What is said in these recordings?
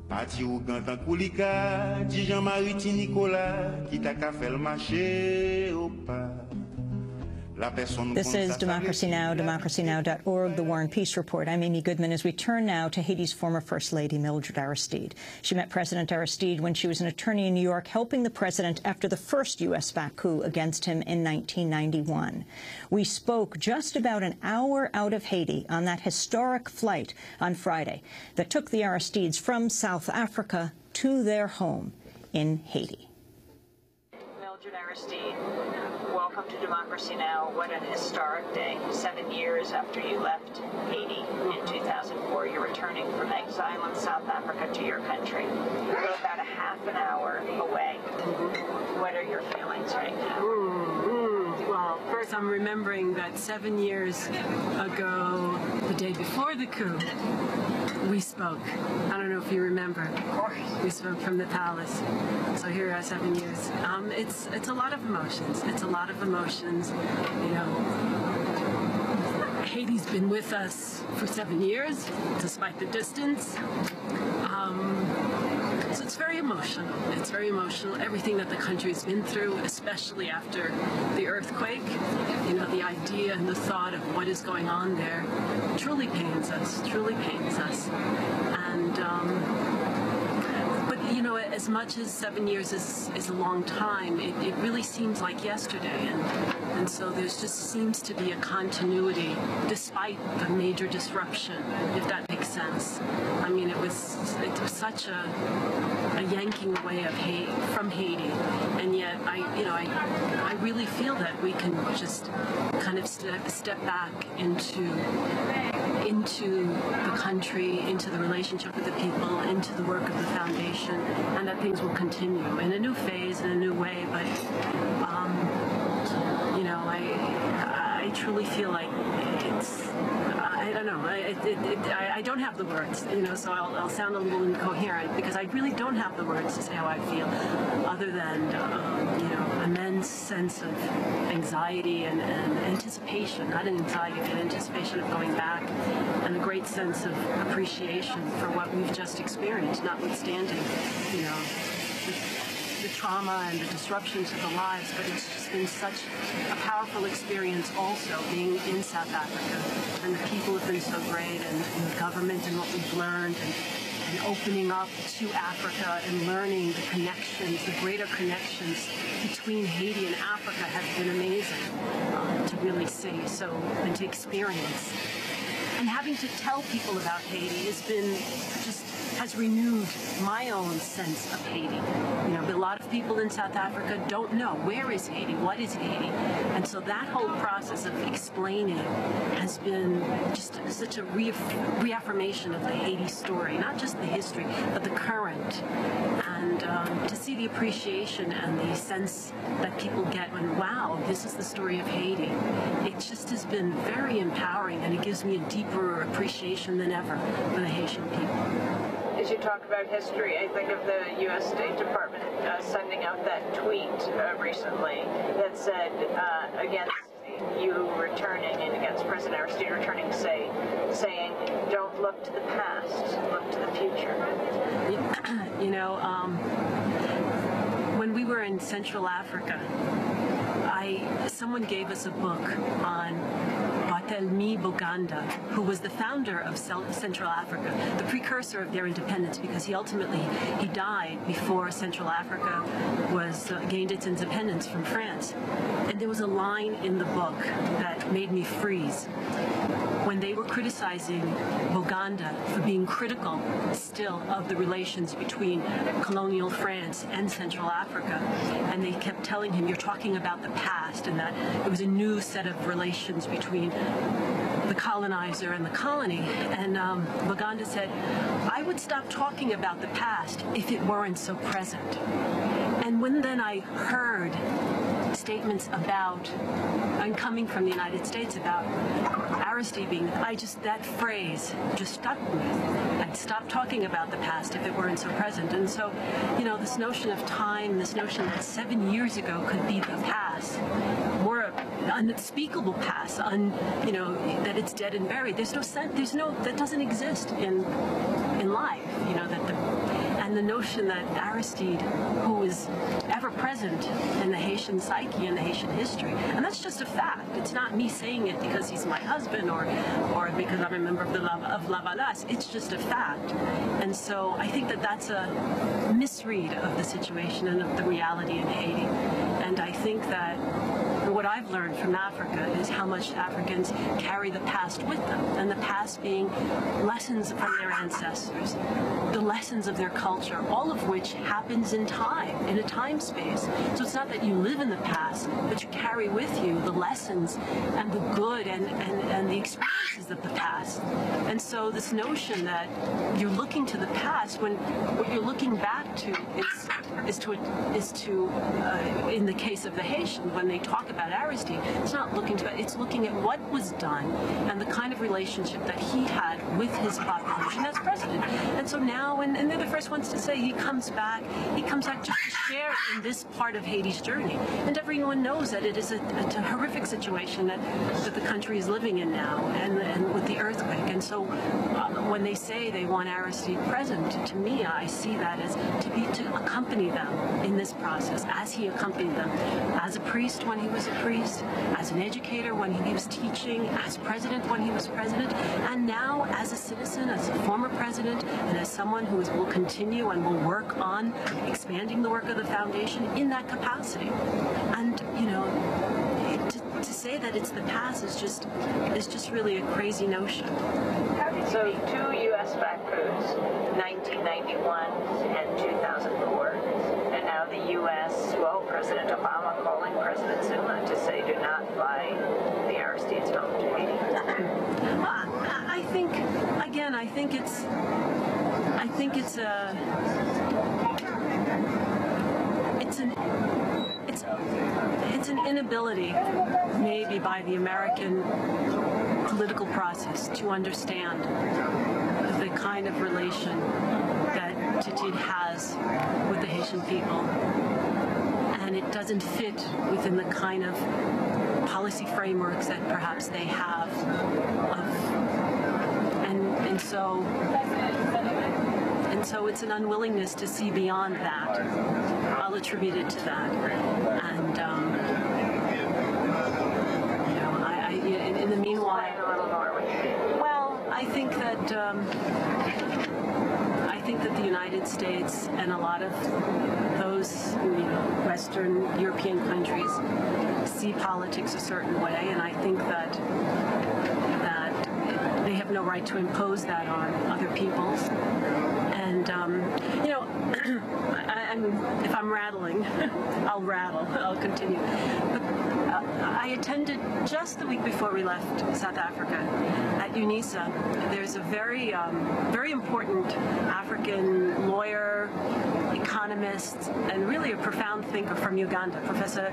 Parti ou gantan koulika, di Jean-Marie ti Nicolas, qui t'a qu'à faire le marché au pas. This is Democracy Now!, democracynow.org, the War and Peace Report. I'm Amy Goodman as we turn now to Haiti's former First Lady, Mildred Aristide. She met President Aristide when she was an attorney in New York, helping the president after the first U.S.-backed coup against him in 1991. We spoke just about an hour out of Haiti on that historic flight on Friday that took the Aristides from South Africa to their home in Haiti. Mildred Aristide, welcome to Democracy Now! What an historic day. 7 years after you left Haiti in 2004, you're returning from exile in South Africa to your country. You're about a half an hour away. What are your feelings right now? Well, first I'm remembering that 7 years ago, the day before the coup, we spoke. I don't know if you remember. Of course. We spoke from the palace. So here we are 7 years. It's a lot of emotions. It's a lot of emotions. You know, Haiti's been with us for 7 years, despite the distance. So it's very emotional. It's very emotional. Everything that the country's been through, especially after the earthquake, you know, the idea and the thought of what is going on there truly pains us, truly pains us. And, but, you know, as much as 7 years is a long time, it really seems like yesterday. And so there just seems to be a continuity despite the major disruption, if that makes sense. I mean, it was such a yanking away of from Haiti, and yet I really feel that we can just kind of step back into the country, into the relationship with the people, into the work of the foundation, and that things will continue in a new phase, in a new way. But you know, I truly feel like it's, I don't know, I don't have the words, you know, so I'll sound a little incoherent because I really don't have the words to say how I feel, other than, you know, immense sense of anxiety and anticipation, not anxiety, but anticipation of going back, and a great sense of appreciation for what we've just experienced, notwithstanding, you know, the trauma and the disruption to the lives, but it's just been such a powerful experience also being in South Africa. And the people have been so great, and the government and what we've learned, and opening up to Africa and learning the connections, the greater connections between Haiti and Africa have been amazing to really see so and to experience. And having to tell people about Haiti has been just has renewed my own sense of Haiti. You know, a lot of people in South Africa don't know where is Haiti, what is Haiti, and so that whole process of explaining has been just such a reaffirmation of the Haiti story, not just the history, but the current, and to see the appreciation and the sense that people get when, wow, this is the story of Haiti. It just has been very empowering, and it gives me a deeper appreciation than ever for the Haitian people. As you talk about history, I think of the U.S. State Department sending out that tweet recently that said against you returning and against President Aristide returning, saying, don't look to the past, look to the future. You know, when we were in Central Africa, someone gave us a book on Barthélemy Boganda, who was the founder of Central Africa, the precursor of their independence, because he died before Central Africa gained its independence from France. And there was a line in the book that made me freeze. When they were criticizing Boganda for being critical still of the relations between colonial France and Central Africa, and they kept telling him, you're talking about the past, and that it was a new set of relations between the colonizer and the colony, and Boganda said, I would stop talking about the past if it weren't so present. And when then I heard statements about, and coming from the United States about Aristide being, that phrase just stuck with me. I'd stop talking about the past if it weren't so present. And so, this notion of time, this notion that 7 years ago could be the past, or an unspeakable past, that it's dead and buried. That doesn't exist in life, and the notion that Aristide, who is ever present in the Haitian psyche and the Haitian history, and that's just a fact. It's not me saying it because he's my husband or because I'm a member of La Valasse. It's just a fact. And so I think that that's a misread of the situation and of the reality in Haiti. And I think that what I've learned from Africa is how much Africans carry the past with them, and the past being lessons from their ancestors, the lessons of their culture, all of which happens in time, in a time space. So it's not that you live in the past, but you carry with you the lessons and the good and the experiences of the past. And so this notion that you're looking to the past when what you're looking back to is to in the case of the Haitians, when they talk about Aristide, it's not looking to it, it's looking at what was done and the kind of relationship that he had with his population as president. And so now, and they're the first ones to say he comes back just to share in this part of Haiti's journey. And everyone knows that it is a horrific situation that the country is living in now, and with the earthquake. And so when they say they want Aristide present, to me, I see that as to accompany them in this process, as he accompanied them, as a priest when he was a priest, as an educator when he was teaching, as president when he was president, and now as a citizen, as a former president, and as someone who will continue and will work on expanding the work of the foundation in that capacity. And to say that it's the past is just really a crazy notion. So 2 U.S.-backed coups, 1991 and 2004, and now the U.S., President Obama calling President Zuma to say do not fly the Aristides home to Haiti. It's an inability, maybe by the American political process, to understand the kind of relation that Titi has with the Haitian people. And it doesn't fit within the kind of policy frameworks that perhaps they have. And so it's an unwillingness to see beyond that. I'll attribute it to that. And in the meanwhile, well, I think that the United States and a lot of those Western European countries see politics a certain way, and I think that they have no right to impose that on other peoples. And if I'm rattling, I'll rattle. I'll continue. But I attended just the week before we left South Africa at UNISA. There's a very important African lawyer, economist, and really a profound thinker from Uganda, Professor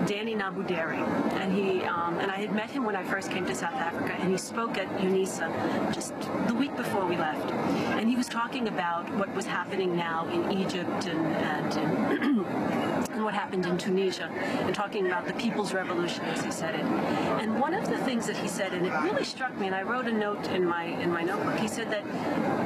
Danny Nabuderi. And I had met him when I first came to South Africa, and he spoke at UNISA just the week before we left. And he was talking about what was happening now in Egypt and what happened in Tunisia, and talking about the People's Revolution, as he said it. And one of the things that he said, and it really struck me, and I wrote a note in my notebook, he said that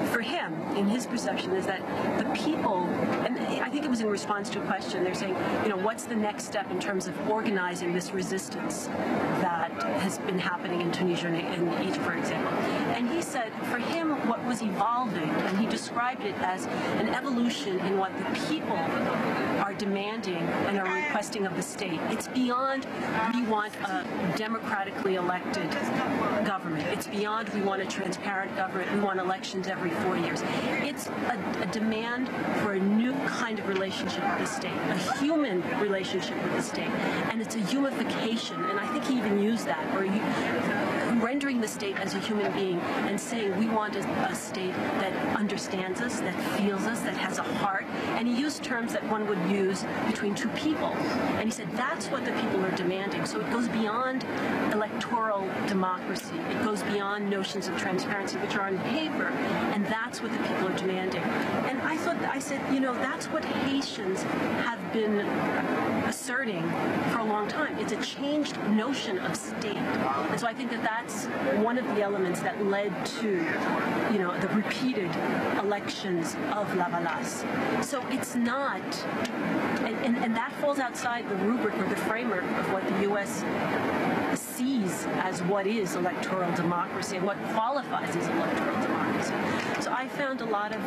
for him, in his perception, is that the people, and I think it was in response to a question, they're saying, what's the next step in terms of organizing this resistance that has been happening in Tunisia and in Egypt, for example. And he said, for him, what was evolving, and he described it as an evolution in what the people are demanding and are requesting of the state. It's beyond we want a democratically elected government. It's beyond we want a transparent government. We want elections every 4 years. It's a demand for a new kind of relationship with the state, a human relationship with the state. And it's a unification, and I think he even used that, or rendering the state as a human being and saying we want a state that understands us, that feels us, that has a heart. And he used terms that one would use between two people. And he said that's what the people are demanding. So it goes beyond electoral democracy. It goes beyond notions of transparency, which are on paper. And that's what the people are demanding. And I said, you know, that's what Haitians have been asserting for a long time. It's a changed notion of state. And so I think that that's one of the elements that led to, you know, the repeated elections of Lavalas. So it's not, and that falls outside the rubric or the framework of what the U.S. sees as what is electoral democracy and what qualifies as electoral democracy. So I found a lot of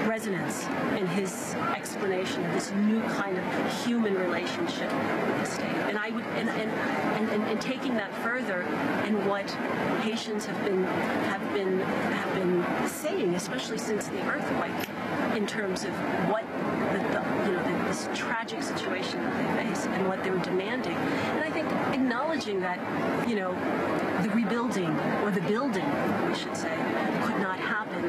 resonance in his explanation of this new kind of human relationship with the state. And I would, and taking that further, and what Haitians have been saying, especially since the earthquake, in terms of what this tragic situation that they face and what they're demanding. And I think acknowledging that, you know, the rebuilding, or the building, we should say, could not happen,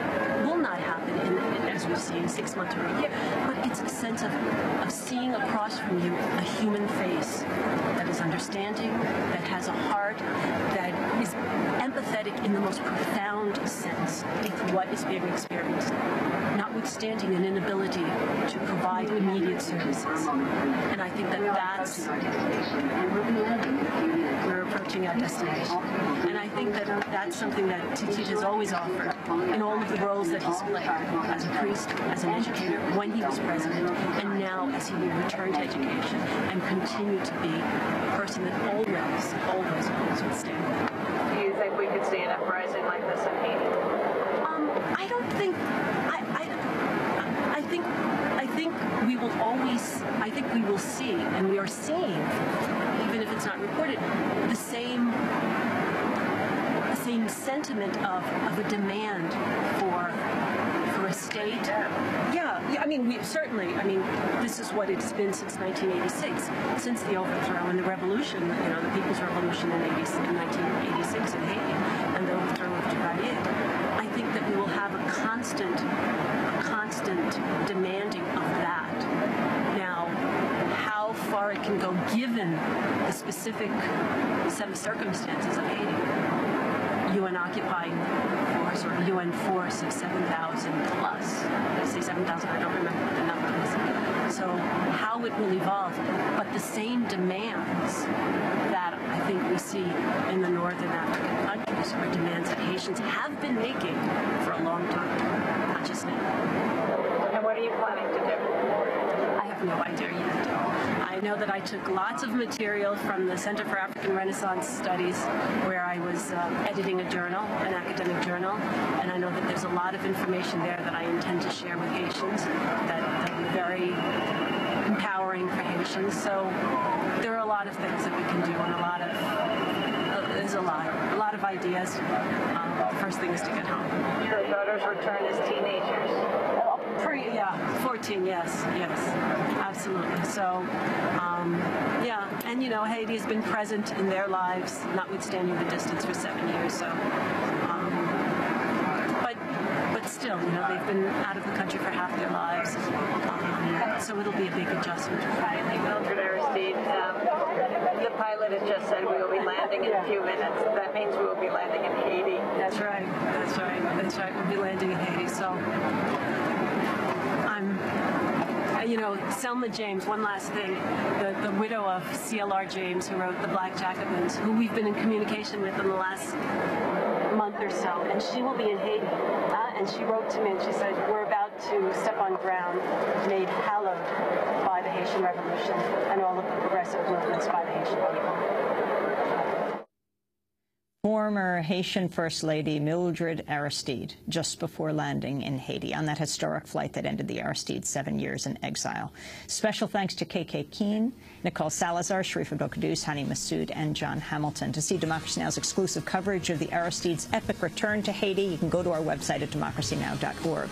will not happen, as we've seen, 6 months or a year. But it's a sense of seeing across from you a human face that is understanding, that has a heart, that is empathetic in the most profound sense with what is being experienced, notwithstanding an inability to provide immediate services. And I think that that's, we're approaching our destination. And I think that that's something that Tite has always offered in all of the roles that he's played, as a priest, as an educator, when he was president, and now as he will return to education and continue to be a person that always would stand with. Do you think we could see an uprising like this in Haiti? I don't think. I think we will always. I think we will see, and we are seeing, even if it's not reported, the same sentiment of a demand for a state. Yeah. I mean, this is what it's been since 1986, since the overthrow and the revolution. You know, the People's Revolution in 1986 in Haiti, and the overthrow of Duvalier. I think that we will have a constant demanding of that. Now, how far it can go given the specific set of circumstances of Haiti, UN occupying force, or the UN force of 7,000 plus. I say 7,000, I don't remember what the number is. So how it will evolve, but the same demands that I think we see in the northern African countries are demands that Haitians have been making for a long time, not just now. And what are you planning to do? I have no idea yet. I know that I took lots of material from the Center for African Renaissance Studies, where I was editing a journal, an academic journal, and I know that there's a lot of information there that I intend to share with Haitians that will be very empowering for Haitians. So there are a lot of things that we can do, and there's a lot of ideas. The first thing is to get home. Your daughters return as teenagers. 14, yes, absolutely. So, and you know, Haiti has been present in their lives, notwithstanding the distance, for 7 years. So, but still, you know, they've been out of the country for half their lives. So it'll be a big adjustment. Mildred Aristide, the pilot has just said we will be landing in a few minutes. That means we will be landing in Haiti. That's right. We'll be landing in Haiti. So. You know, Selma James, one last thing, the widow of C.L.R. James, who wrote The Black Jacobins, who we've been in communication with in the last month or so, and she will be in Haiti. And she wrote to me and she said, we're about to step on ground made hallowed by the Haitian Revolution and all of the progressive movements by the Haitian people. Former Haitian First Lady Mildred Aristide, just before landing in Haiti on that historic flight that ended the Aristide's 7 years in exile. Special thanks to KK Keene, Nicole Salazar, Sharif Abdel-Qaddous, Hani Massoud, and John Hamilton. To see Democracy Now!'s exclusive coverage of the Aristide's epic return to Haiti, you can go to our website at democracynow.org.